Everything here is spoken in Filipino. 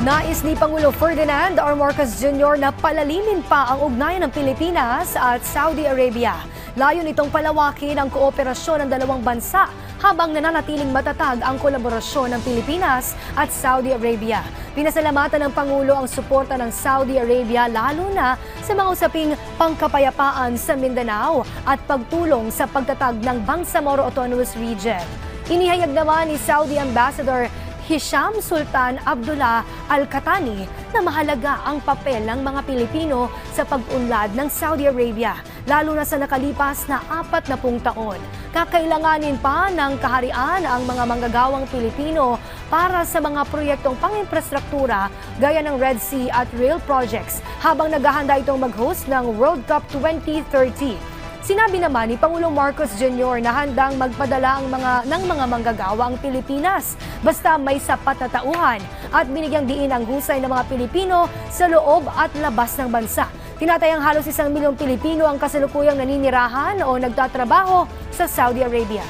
Nais ni Pangulo Ferdinand R. Marcos Jr. na palalimin pa ang ugnayan ng Pilipinas at Saudi Arabia. Layo nitong palawakin ang kooperasyon ng dalawang bansa habang nananatiling matatag ang kolaborasyon ng Pilipinas at Saudi Arabia. Pinasalamatan ng Pangulo ang suporta ng Saudi Arabia lalo na sa mga usaping pangkapayapaan sa Mindanao at pagtulong sa pagtatag ng Bangsamoro Autonomous Region. Inihayag naman ni Saudi Ambassador Hisham Sultan Abdullah Al-Qatani na mahalaga ang papel ng mga Pilipino sa pag-unlad ng Saudi Arabia, lalo na sa nakalipas na 40 taon. Kakailanganin pa ng kaharian ang mga manggagawang Pilipino para sa mga proyektong pang-infrastruktura gaya ng Red Sea at rail projects habang naghahanda itong mag-host ng World Cup 2030. Sinabi naman ni Pangulong Marcos Jr. na handang magpadala ng mga manggagawa ang Pilipinas basta may sapat na tauhan at binigyang diin ang husay ng mga Pilipino sa loob at labas ng bansa. Tinatayang halos 1 milyong Pilipino ang kasalukuyang naninirahan o nagtatrabaho sa Saudi Arabia.